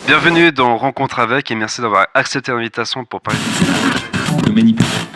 Bienvenue dans Rencontre avec et merci d'avoir accepté l'invitation pour parler de manipulation.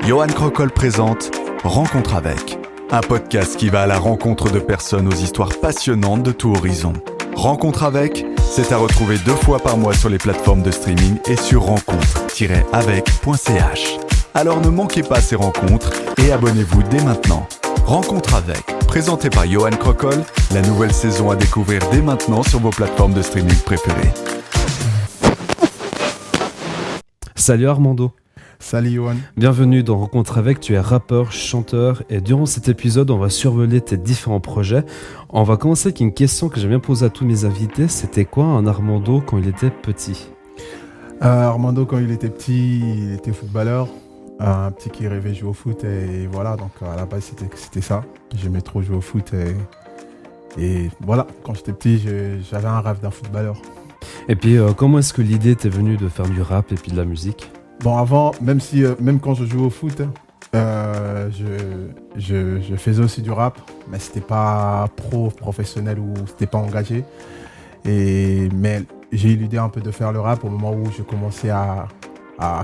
Johan Crocol présente Rencontre avec, un podcast qui va à la rencontre de personnes aux histoires passionnantes de tout horizon. Rencontre avec, c'est à retrouver 2 fois par mois sur les plateformes de streaming et sur rencontre-avec.ch. Alors ne manquez pas ces rencontres et abonnez-vous dès maintenant. Rencontre avec, présenté par Johan Crocol, la nouvelle saison à découvrir dès maintenant sur vos plateformes de streaming préférées. Salut Armando. Salut Johan. Bienvenue dans Rencontre avec, tu es rappeur, chanteur et durant cet épisode on va survoler tes différents projets. On va commencer avec une question que j'aime bien poser à tous mes invités, c'était quoi un Armando quand il était petit? Armando quand il était petit, il était footballeur, un petit qui rêvait jouer au foot et voilà, donc à la base c'était ça, j'aimais trop jouer au foot et voilà, quand j'étais petit j'avais un rêve d'un footballeur. Et puis comment est-ce que l'idée t'est venue de faire du rap et puis de la musique? Bon, avant, même quand je jouais au foot, je faisais aussi du rap, mais c'était pas professionnel ou c'était pas engagé. Mais j'ai eu l'idée un peu de faire le rap au moment où je commençais à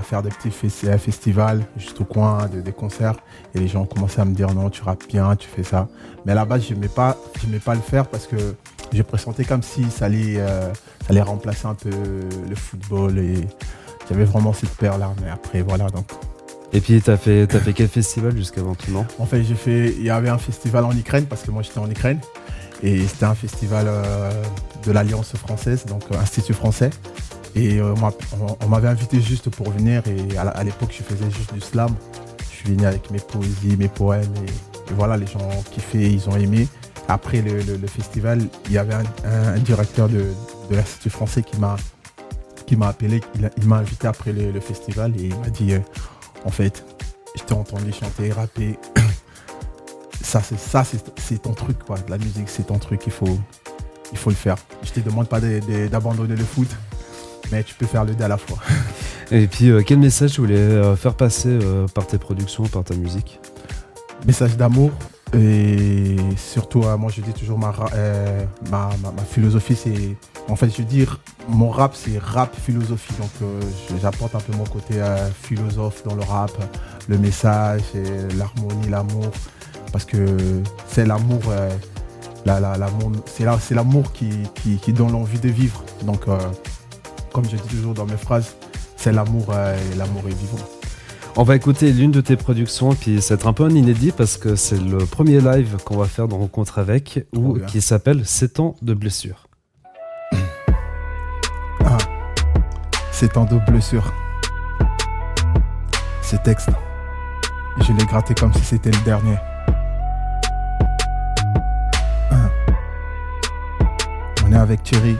faire des petits festivals juste au coin, des concerts. Et les gens commençaient à me dire non, tu rappes bien, tu fais ça. Mais à la base, je n'aimais pas le faire parce que je pressentais comme si ça allait remplacer un peu le football et j'avais vraiment cette peur-là, mais après, voilà, donc. Et puis, t'as fait quel festival jusqu'à maintenant? En fait, il y avait un festival en Ukraine, parce que moi, j'étais en Ukraine. Et c'était un festival de l'Alliance française, donc Institut français. Et on m'avait invité juste pour venir. Et à l'époque, je faisais juste du slam. Je suis venu avec mes poésies, mes poèmes. Et voilà, les gens ont kiffé, ils ont aimé. Après le festival, il y avait un directeur de l'Institut français qui m'a appelé, il m'a invité après le festival et il m'a dit en fait, je t'ai entendu chanter, rapper, c'est ton truc quoi, la musique c'est ton truc, il faut le faire. Je te demande pas d'abandonner le foot, mais tu peux faire les deux à la fois. Et puis quel message tu voulais faire passer par tes productions, par ta musique? Message d'amour. Et surtout, moi je dis toujours ma philosophie, c'est en fait je dis mon rap c'est rap philosophie, donc j'apporte un peu mon côté philosophe dans le rap, le message, et l'harmonie, l'amour, parce que c'est l'amour, c'est l'amour qui donne l'envie de vivre. Donc comme je dis toujours dans mes phrases, c'est l'amour et l'amour est vivant. On va écouter l'une de tes productions, puis c'est un peu un inédit parce que c'est le premier live qu'on va faire dans Rencontre avec, qui s'appelle 7 ans de blessure. 7 ans de blessure. Ce texte, je l'ai gratté comme si c'était le dernier. On est avec Thierry.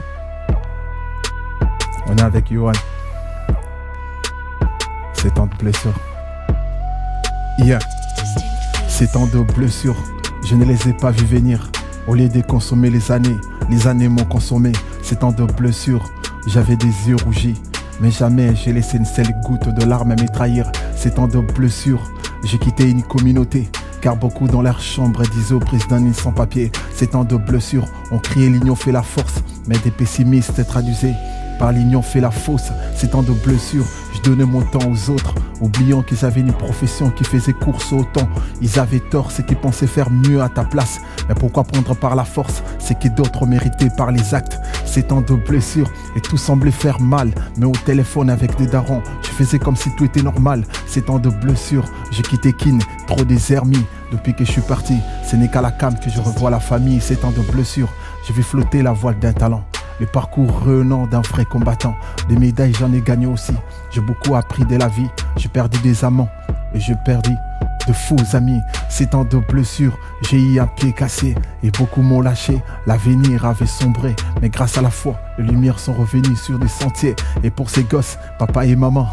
On est avec Johan. 7 ans de blessure. Yeah. 7 ans de blessure, je ne les ai pas vus venir. Au lieu de consommer les années m'ont consommé. 7 ans de blessure, j'avais des yeux rougis, mais jamais j'ai laissé une seule goutte de larmes à me trahir. 7 ans de blessure, j'ai quitté une communauté, car beaucoup dans leur chambre disaient au président ni sans papier. 7 ans de blessure, on criait l'union fait la force, mais des pessimistes traduisaient par l'union fait la fausse. 7 ans de blessure, je donnais mon temps aux autres, oubliant qu'ils avaient une profession qui faisait course au temps. Ils avaient tort, c'est qu'ils pensaient faire mieux à ta place. Mais pourquoi prendre par la force, c'est que d'autres méritaient par les actes. 7 ans de blessure, et tout semblait faire mal. Mais au téléphone avec des darons, je faisais comme si tout était normal. 7 ans de blessure, j'ai quitté Kin, trop désermis. Depuis que je suis parti, ce n'est qu'à la cam que je revois la famille. 7 ans de blessure, je vais flotter la voile d'un talent. Le parcours revenant d'un vrai combattant. Des médailles j'en ai gagné aussi. J'ai beaucoup appris de la vie. J'ai perdu des amants et j'ai perdu de faux amis. 7 ans de blessure, j'ai eu un pied cassé et beaucoup m'ont lâché. L'avenir avait sombré, mais grâce à la foi, les lumières sont revenues sur des sentiers. Et pour ces gosses, papa et maman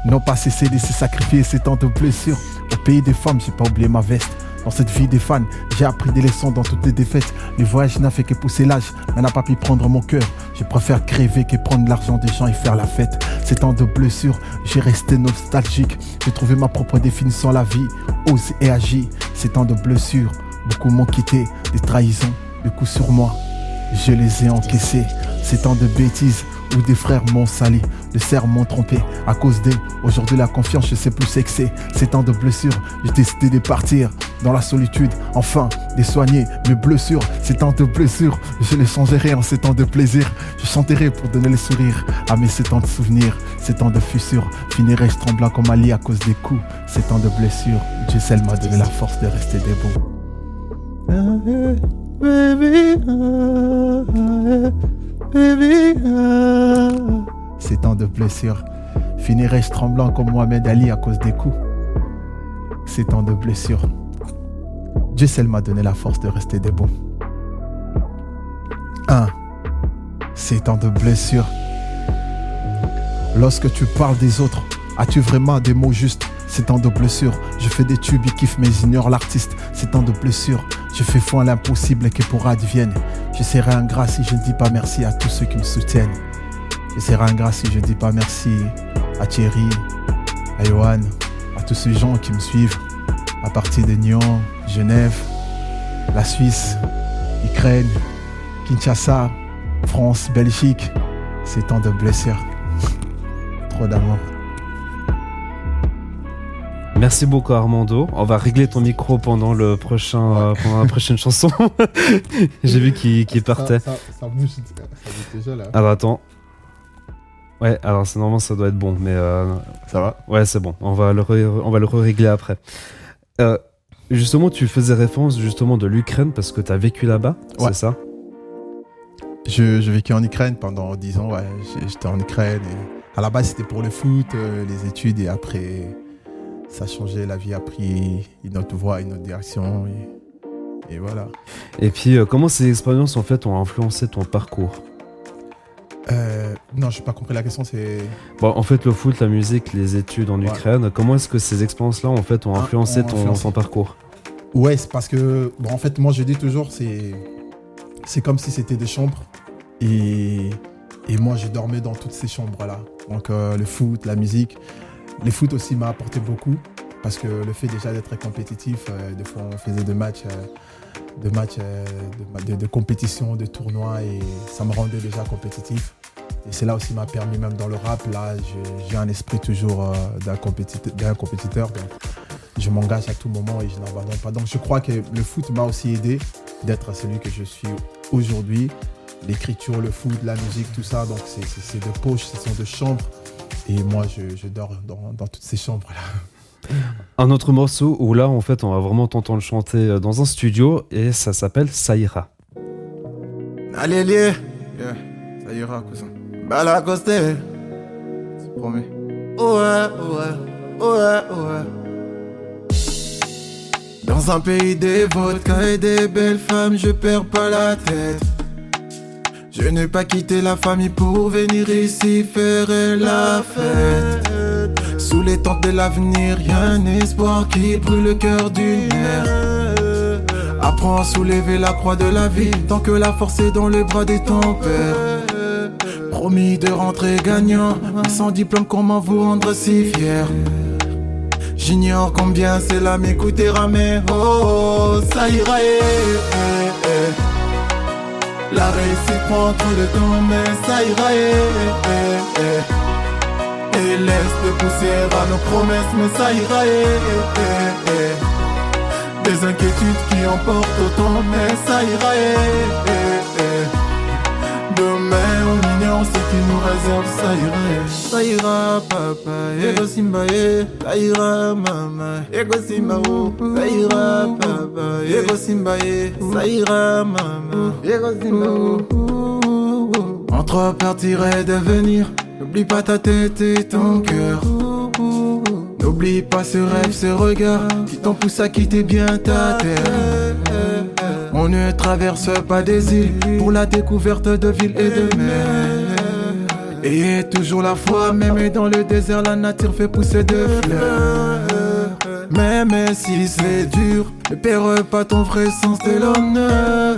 n'ont pas cessé de se sacrifier. 7 ans de blessure, au pays des femmes, j'ai pas oublié ma veste. Dans cette vie des fans, j'ai appris des leçons dans toutes les défaites. Le voyage n'a fait que pousser l'âge, mais n'a pas pu prendre mon cœur. Je préfère crever que prendre l'argent des gens et faire la fête. 7 ans de blessure, j'ai resté nostalgique. J'ai trouvé ma propre définition à la vie, ose et agis. 7 ans de blessure, beaucoup m'ont quitté, des trahisons, le coup sur moi, je les ai encaissés. Ces temps de bêtises où des frères m'ont sali, des sœurs m'ont trompé à cause d'eux. Aujourd'hui la confiance, je sais plus ce que c'est. Ces temps de blessures, j'ai décidé de partir dans la solitude, enfin de soigner mes blessures. Ces temps de blessures, je les changerai en ces temps de plaisir. Je chanterai pour donner le sourire à mes ces temps de souvenirs. Ces temps de fissures, finirai-je tremblant comme Ali à cause des coups. Ces temps de blessures, Dieu seul m'a donné la force de rester debout. Ces temps de blessures, finirai-je tremblant comme Mohamed Ali à cause des coups. Ces temps de blessures, Dieu seul m'a donné la force de rester debout. Ces temps de blessures, lorsque tu parles des autres, as-tu vraiment des mots justes? Ces temps de blessures, je fais des tubes, ils kiffent mais ils ignorent l'artiste. Ces temps de blessures, je fais foi à l'impossible et que pour advienne. Je serai ingrat si je ne dis pas merci à tous ceux qui me soutiennent. Je serai ingrat si je ne dis pas merci à Thierry, à Johan, à tous ces gens qui me suivent à partir de Nyon, Genève, la Suisse, Ukraine, Kinshasa, France, Belgique. Ces temps de blessures. Trop d'amour. Merci beaucoup Armando. On va régler ton micro pendant la prochaine chanson. J'ai vu qu'il partait. Ça bouge déjà là. Alors attends. Ouais, alors normalement ça doit être bon, mais Ça va? ouais c'est bon. On va le régler après. Justement, tu faisais référence justement de l'Ukraine parce que tu as vécu là-bas, Ouais. c'est ça? J'ai vécu en Ukraine pendant 10 ans, ouais. J'étais en Ukraine et à la base c'était pour le foot, les études et après ça a changé, la vie a pris une autre voie, une autre direction et voilà. Et puis comment ces expériences en fait ont influencé ton parcours? Non, j'ai pas compris la question, c'est... Bon, en fait le foot, la musique, les études en Ouais. Ukraine, comment est-ce que ces expériences-là en fait ont influencé ont influencé. ton parcours? Ouais, c'est parce que, bon, en fait, moi je dis toujours, c'est comme si c'était des chambres et moi je dormais dans toutes ces chambres-là. Donc le foot, la musique, le foot aussi m'a apporté beaucoup parce que le fait déjà d'être compétitif, des fois on faisait des matchs, de compétition, de tournois et ça me rendait déjà compétitif. Et c'est là aussi m'a permis, même dans le rap, là j'ai un esprit toujours d'un compétiteur. Donc je m'engage à tout moment et je n'abandonne pas. Donc je crois que le foot m'a aussi aidé d'être celui que je suis aujourd'hui. L'écriture, le foot, la musique, tout ça, donc c'est de poche, ce sont de chambres. Et moi je dors dans toutes ces chambres-là. Un autre morceau où là en fait on va vraiment t'entendre chanter dans un studio et ça s'appelle Ça ira. Allez, yeah, ça ira, cousin. Balacosté, c'est promis. Ouais. Dans un pays des vodkas et des belles femmes, je perds pas la tête. Je n'ai pas quitté la famille pour venir ici faire la fête. Sous les tentes de l'avenir, y'a un espoir qui brûle le cœur d'une mère. Apprends à soulever la croix de la vie, tant que la force est dans les bras de ton père. Promis de rentrer gagnant, mais sans diplôme, comment vous rendre si fier? J'ignore combien c'est là m'écouter ramer. Oh, ça ira, La réussite prend trop de temps, mais ça ira, Et laisse de poussière à nos promesses, mais ça ira, Des inquiétudes qui emportent autant, mais ça ira, Demain on ignore ce qui nous réserve, ça ira. Ça ira papa, ego simba ça ira mama, ego simba ça ira papa, ego simba ça ira mama, ego simba Entre partir et devenir, n'oublie pas ta tête et ton cœur. N'oublie pas ce rêve, ce regard qui t'en pousse à quitter bien ta terre. On ne traverse pas des îles pour la découverte de villes et de mers. Et toujours la foi, même dans le désert, la nature fait pousser des fleurs. Même si c'est dur, ne perds pas ton vrai sens de l'honneur.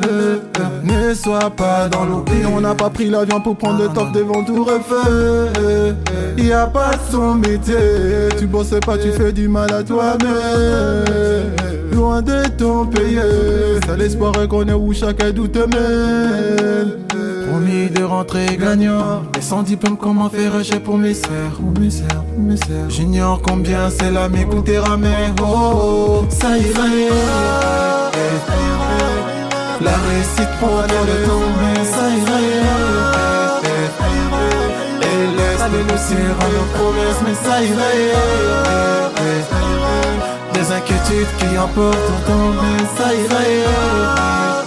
Ne sois pas dans l'oubli, on n'a pas pris l'avion pour prendre le top devant tout refait. Y a pas de son métier, tu bosses pas, tu fais du mal à toi-même. loin de ton pays. C'est l'espoir qu'on est où chacun doute même. Promis de rentrer gagnant, mais sans diplôme comment faire j'ai pour mes sœurs. J'ignore combien cela m'écoutera mais oh, ça ira. La réussite prend le temps mais ça ira. Et laisse le ciel à nos promesses mais ça ira. Des inquiétudes qui emportent autant mais ça ira.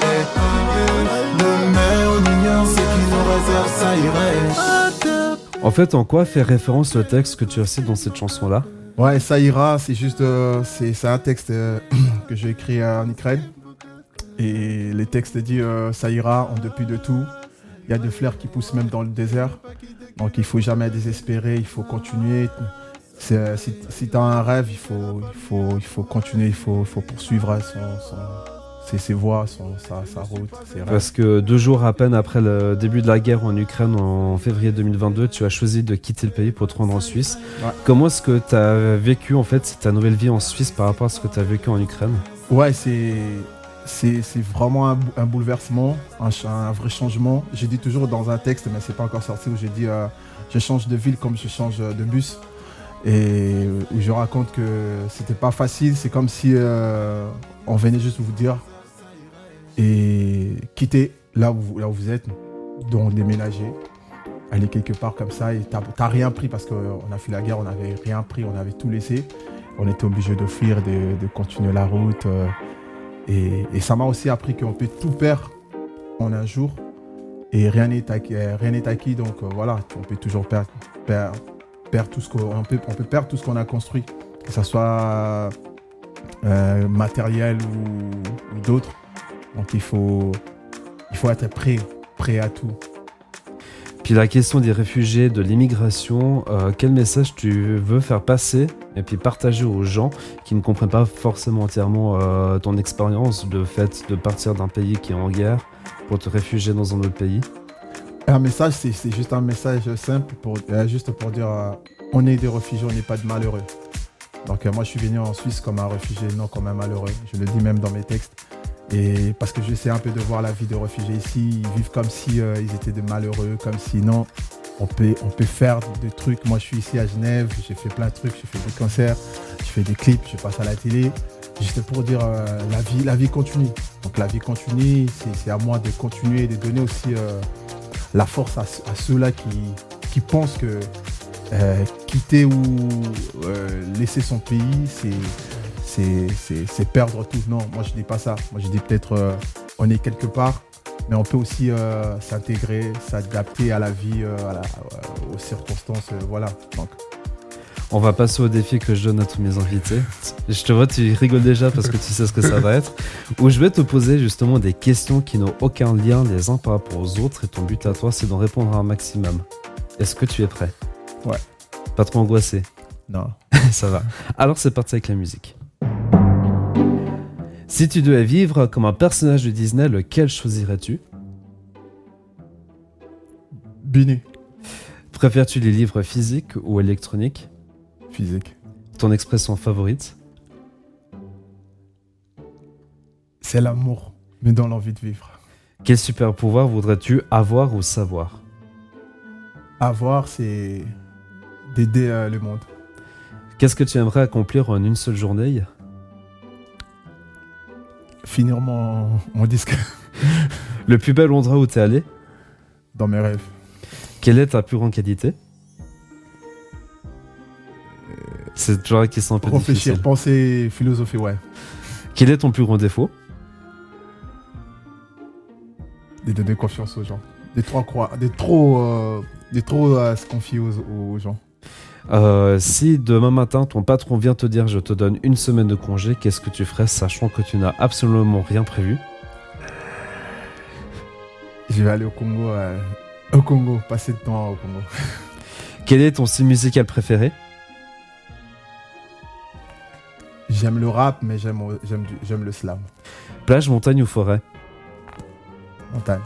Demain on ignore ce qui nous réserve, ça irait. En fait, en quoi fait référence le texte que tu as cité dans cette chanson-là? Ouais, ça ira, c'est juste c'est un texte que j'ai écrit en Ukraine. Et les textes disent ça ira, on depuis de tout. Il y a des fleurs qui poussent même dans le désert. Donc il faut jamais désespérer, il faut continuer. Si tu as un rêve, il faut continuer, il faut poursuivre ses voies, sa route, ses rêves. Parce que 2 jours à peine après le début de la guerre en Ukraine, en février 2022, tu as choisi de quitter le pays pour te rendre en Suisse. Ouais. Comment est-ce que tu as vécu en fait ta nouvelle vie en Suisse par rapport à ce que tu as vécu en Ukraine? Ouais, c'est vraiment un bouleversement, un vrai changement. J'ai dit toujours dans un texte, mais c'est pas encore sorti, où j'ai dit je change de ville comme je change de bus. Et où je raconte que c'était pas facile, c'est comme si on venait juste vous dire et quitter là où vous êtes, donc déménager, aller quelque part comme ça et t'as rien pris parce qu'on a fait la guerre, on n'avait rien pris, on avait tout laissé. On était obligé de fuir, de continuer la route. Et ça m'a aussi appris qu'on peut tout perdre en un jour et rien n'est acquis, donc voilà, on peut toujours perdre tout ce qu'on peut perdre tout ce qu'on a construit, que ce soit matériel ou d'autres. Donc il faut être prêt à tout. Puis la question des réfugiés, de l'immigration, quel message tu veux faire passer et puis partager aux gens qui ne comprennent pas forcément entièrement ton expérience, le fait de partir d'un pays qui est en guerre pour te réfugier dans un autre pays? Un message, c'est juste un message simple juste pour dire on est des réfugiés, on n'est pas de malheureux. Donc moi je suis venu en Suisse comme un réfugié, non comme un malheureux. Je le dis même dans mes textes. Et parce que j'essaie un peu de voir la vie de réfugiés ici, ils vivent comme si ils étaient des malheureux, comme si non, on peut faire des trucs. Moi je suis ici à Genève, j'ai fait plein de trucs, j'ai fait des concerts, je fais des clips, je passe à la télé. Juste pour dire la vie continue. Donc la vie continue, c'est à moi de continuer et de donner aussi la force à ceux-là qui pensent que quitter ou laisser son pays, c'est perdre tout. Non, moi je dis pas ça. Moi je dis peut-être on est quelque part, mais on peut aussi s'intégrer, s'adapter à la vie, aux circonstances. Voilà. Donc. On va passer au défi que je donne à tous mes invités. Je te vois, tu rigoles déjà parce que tu sais ce que ça va être. Où je vais te poser justement des questions qui n'ont aucun lien les uns par rapport aux autres. Et ton but à toi, c'est d'en répondre à un maximum. Est-ce que tu es prêt? Ouais. Pas trop angoissé? Non. Ça va. Alors c'est parti avec la musique. Si tu devais vivre comme un personnage de Disney, lequel choisirais-tu? Bini. Préfères-tu les livres physiques ou électroniques? Physique. Ton expression favorite? C'est l'amour, mais dans l'envie de vivre. Quel super pouvoir voudrais-tu avoir ou savoir? Avoir, c'est d'aider le monde. Qu'est-ce que tu aimerais accomplir en une seule journée? Finir mon disque. Le plus bel endroit où t'es allé? Dans mes rêves. Quelle est ta plus grande qualité? C'est toujours une question un peu Réfléchir, difficile. penser, philosopher, ouais. Quel est ton plus grand défaut? De donner confiance aux gens. De trop se confier aux gens. Si demain matin ton patron vient te dire je te donne une semaine de congé, qu'est-ce que tu ferais sachant que tu n'as absolument rien prévu? Je vais aller au Congo, passer de temps au Congo. Quel est ton style musical préféré? J'aime le rap, mais j'aime le slam. Plage, montagne ou forêt? Montagne.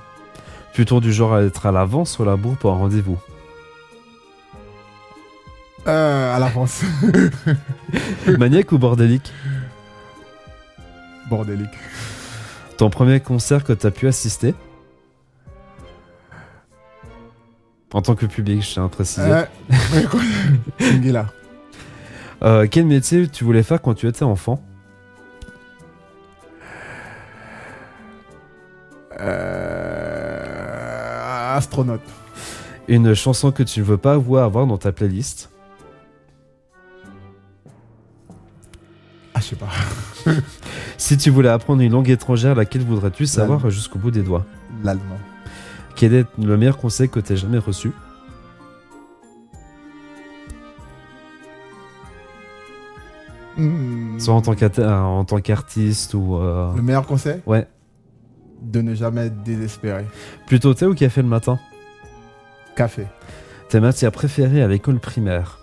Plutôt du genre à être à l'avance ou à la bourre pour un rendez-vous? À l'avance. Maniaque ou bordélique? bordélique. Ton premier concert que tu as pu assister? En tant que public, je tiens à préciser. Singila. Quel métier tu voulais faire quand tu étais enfant? Astronaute. Une chanson que tu ne veux pas avoir dans ta playlist? Ah, je sais pas. Si tu voulais apprendre une langue étrangère, laquelle voudrais-tu savoir jusqu'au bout des doigts? L'allemand. Quel est le meilleur conseil que tu aies jamais reçu? Soit en tant qu'artiste ou... Le meilleur conseil? Ouais. De ne jamais être désespéré. Plutôt thé ou café le matin? Café. Tes matières préférées à l'école primaire?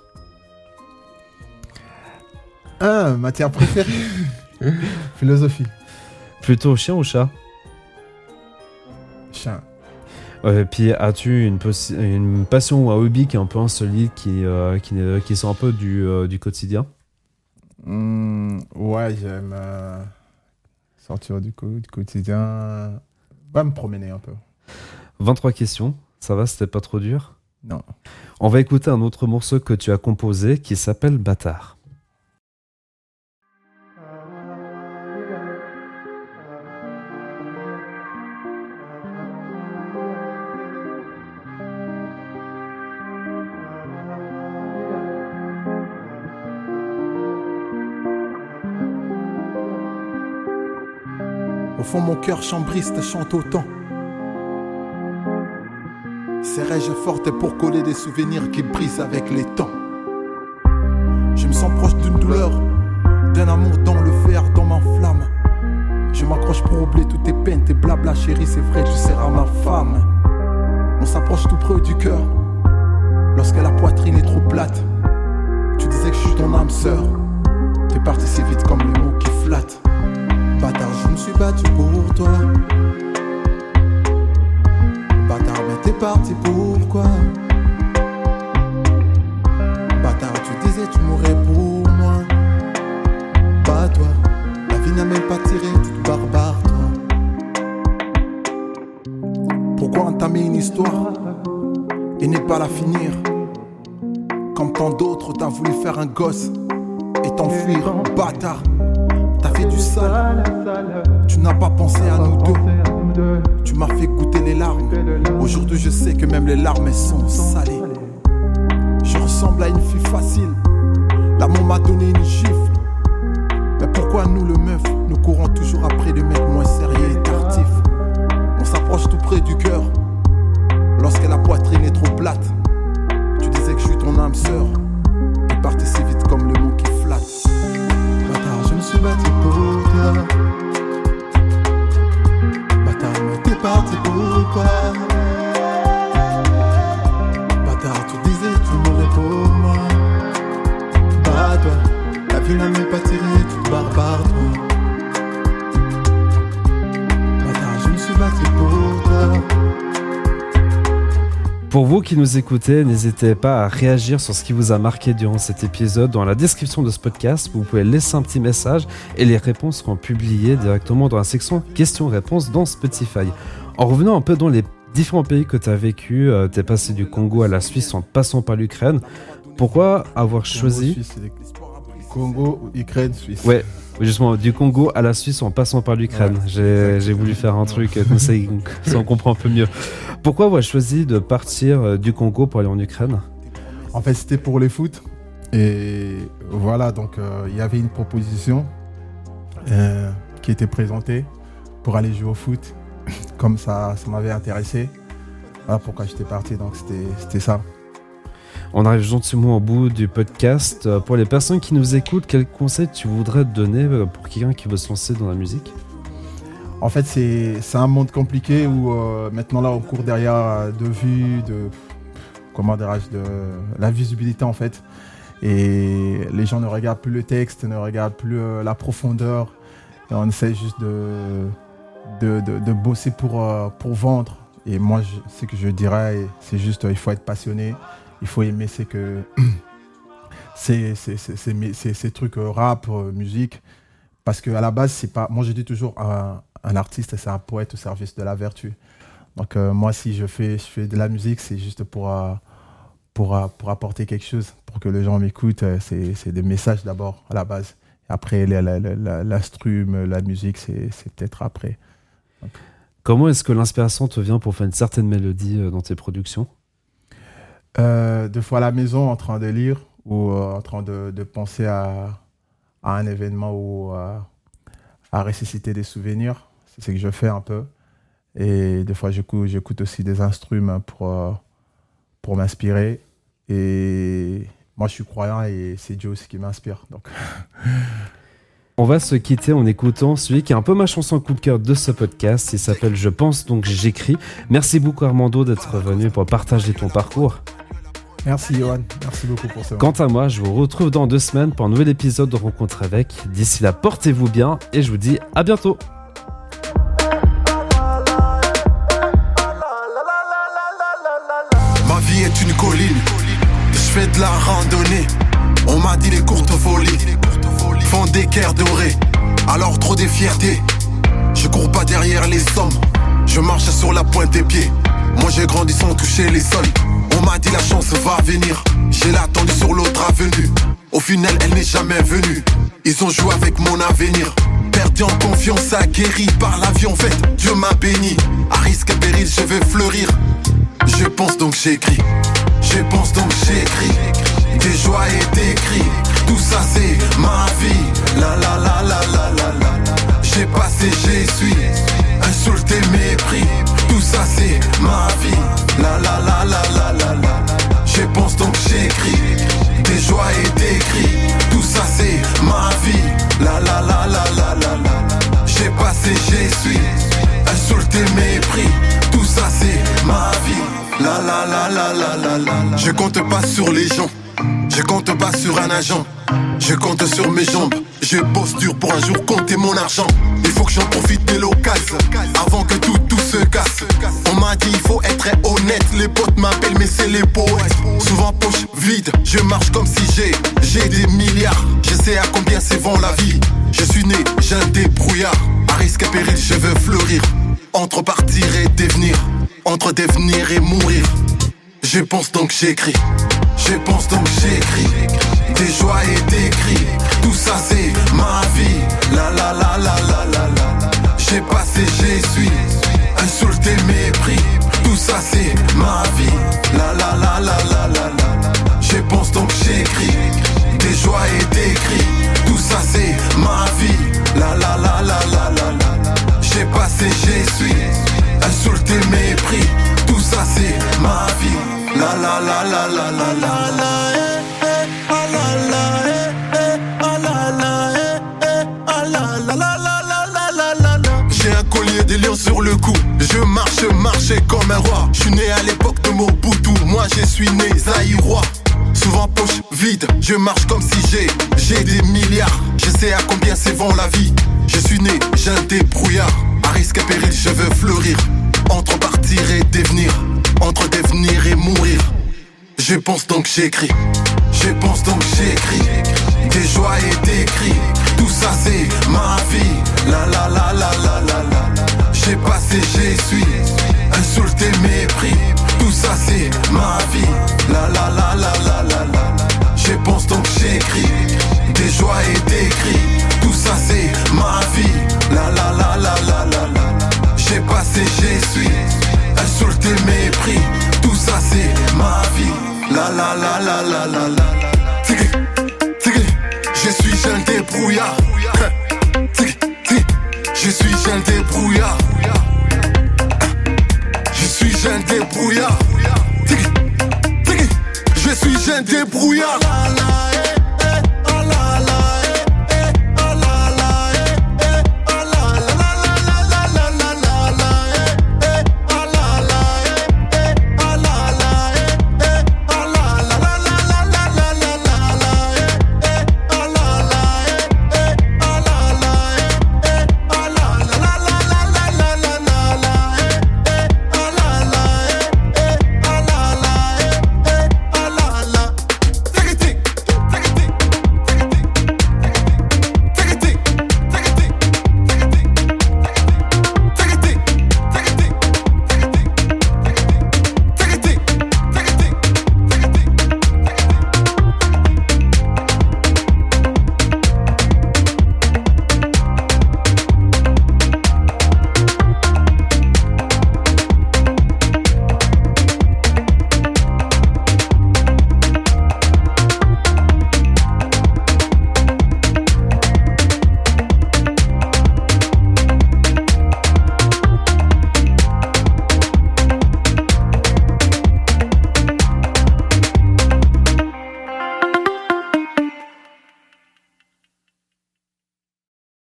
Matière préférée. Philosophie. Plutôt chien ou chat? Chien. Puis as-tu une passion ou un hobby qui est un peu insolite, qui sont un peu du quotidien? Ouais, j'aime sortir du quotidien. Va me promener un peu. 23 questions, ça va, c'était pas trop dur? Non. On va écouter un autre morceau que tu as composé qui s'appelle Bâtard. Au fond, mon cœur chambriste chante autant. Serais-je forte pour coller des souvenirs qui brisent avec les temps? Je me sens proche d'une douleur, d'un amour dans le fer, dans ma flamme. Je m'accroche pour oublier toutes tes peines, tes blabla, chérie, c'est vrai, tu seras ma femme. On s'approche tout près du cœur, lorsque la poitrine est trop plate. Tu disais que je suis ton âme sœur, t'es parti si vite comme les mots qui flattent. Bâtard, je me suis battu pour toi. Bâtard, mais t'es parti pourquoi? Bâtard, tu disais tu mourrais pour moi. Pas toi, la vie n'a même pas tiré, tu te barbares toi. Pourquoi entamer une histoire et ne pas la finir? Comme tant d'autres, t'as voulu faire un gosse et t'enfuir, bâtard. T'as fait du sale, tu n'as pas pensé à nous deux. Tu m'as fait goûter les larmes. Aujourd'hui je sais que même les larmes elles sont salées. Je ressemble à une fille facile. L'amour m'a donné une gifle. Mais pourquoi nous le meuf, nous courons toujours après des mecs moins sérieux et tartifs? On s'approche tout près du cœur, lorsque la poitrine est trop plate. Tu disais que je suis ton âme sœur, t'es parti si vite comme le mot qui flatte. Bâtard, je me suis battu pour toi. Bâtard, mais t'es parti pourquoi? Bâtard, tu disais tu mourrais pour moi. Pas toi, la vie n'a même pas tiré, tu te barbares toi. Bâtard, je me suis battu pour toi. Pour vous qui nous écoutez, n'hésitez pas à réagir sur ce qui vous a marqué durant cet épisode. Dans la description de ce podcast, vous pouvez laisser un petit message et les réponses seront publiées directement dans la section questions-réponses dans Spotify. En revenant un peu dans les différents pays que tu as vécu, tu es passé du Congo à la Suisse en passant par l'Ukraine. Pourquoi avoir choisi... Congo, Ukraine, Suisse. Ouais, justement, du Congo à la Suisse en passant par l'Ukraine. Ouais. J'ai voulu faire un truc comme ça, on comprend un peu mieux. Pourquoi avoir choisi de partir du Congo pour aller en Ukraine? En fait, c'était pour les foot. Et voilà, donc il y avait une proposition qui était présentée pour aller jouer au foot. Comme ça m'avait intéressé. Voilà pourquoi j'étais parti, donc c'était ça. On arrive gentiment au bout du podcast. Pour les personnes qui nous écoutent, quel conseil tu voudrais donner pour quelqu'un qui veut se lancer dans la musique? En fait, c'est un monde compliqué où maintenant là, on court derrière de vue, de la visibilité en fait. Et les gens ne regardent plus le texte, ne regardent plus la profondeur. Et on essaie juste de bosser pour vendre. Et moi, ce que je dirais, c'est juste il faut être passionné. Il faut aimer ces trucs rap, musique, Parce qu'à la base, c'est pas. Moi, je dis toujours un artiste, c'est un poète au service de la vertu. Donc, moi, si je fais de la musique, c'est juste pour apporter quelque chose, pour que les gens m'écoutent. C'est des messages d'abord, à la base. Après, l'instrum, la musique, c'est peut-être après. Donc. Comment est-ce que l'inspiration te vient pour faire une certaine mélodie dans tes productions ? Des fois à la maison, en train de lire ou en train de penser à un événement ou à ressusciter des souvenirs. C'est ce que je fais un peu. Et des fois, j'écoute aussi des instruments pour m'inspirer. Et moi, je suis croyant et c'est Dieu aussi qui m'inspire. Donc. On va se quitter en écoutant celui qui est un peu ma chanson coup de cœur de ce podcast. Il s'appelle Je pense donc j'écris. Merci beaucoup Armando d'être venu pour partager ton parcours. Merci Yohan, merci beaucoup pour ça. Quant à moi, je vous retrouve dans 2 semaines pour un nouvel épisode de Rencontre avec. D'ici là, portez-vous bien et je vous dis à bientôt. Ma vie est une colline, je fais de la randonnée. On m'a dit les courtes folies font des cœurs dorés. Alors trop des fiertés, je cours pas derrière les sommes. Je marche sur la pointe des pieds. Moi j'ai grandi sans toucher les sols. On m'a dit la chance va venir, j'ai l'attendu sur l'autre avenue. Au final elle n'est jamais venue. Ils ont joué avec mon avenir. Perdu en confiance, aguerri par la vie en fait. Dieu m'a béni, à risque et péril je vais fleurir. Je pense donc j'écris, je pense donc j'écris. Des joies et des cris, tout ça c'est ma vie. La la la la la la la. J'ai passé, j'essuie, insulté, mépris. Tout ça c'est ma vie. La la la la la la la. Je pense donc j'écris. Des joies et des cris. Tout ça c'est ma vie. La la la la la la la. J'ai passé, j'essuie, insulté, mépris. Tout ça c'est ma vie. La la la la la la la. Je compte pas sur les gens. Je compte pas sur un agent. Je compte sur mes jambes. Je bosse dur pour un jour compter mon argent. Il faut que j'en profite de l'occasion avant que tout se casse. On m'a dit il faut être honnête. Les potes m'appellent mais c'est les poètes. Souvent poche vide, je marche comme si j'ai des milliards. Je sais à combien c'est vend la vie. Je suis né, j'ai un débrouillard. À risque et péril je veux fleurir. Entre partir et devenir, entre devenir et mourir. Je pense donc j'écris. Je pense donc j'écris. Des joies et des cris. Tout ça c'est ma vie. La la la la la la la. J'ai passé, j'essuie, insulté, mépris. Tout ça c'est ma vie. La la la la la la la. Je pense donc j'écris. Des joies et des cris. Tout ça c'est ma vie. La la la la la la la. J'ai passé, j'essuie, insulté, mépris. Tout ça c'est ma vie. La la la la la la la la. J'ai un collier des lions sur le cou. Je marche comme un roi. Je suis né à l'époque de Mobutu. Moi je suis né zaïrois. Souvent poche vide, je marche comme si j'ai des milliards. Je sais à combien c'est vend la vie. Je suis né, j'ai un débrouillard. À risque et péril je veux fleurir. Entre partir et devenir, entre devenir et mourir. Je pense donc j'écris. Je pense donc j'écris. Des joies et des cris. Tout ça c'est ma vie. La la la la la la la. J'ai passé, j'essuie, insulté, mépris. Tout ça c'est ma vie. La la la la la la la. Je pense donc j'écris. Des joies et des cris. Tout ça c'est ma vie. La la la la la la la. J'ai passé, j'essuie, insulté, mépris. Tout ça c'est ma vie. La la la la la la la. Je suis un débrouillard. Je suis un débrouillard. Je suis un débrouillard. Je suis un débrouillard.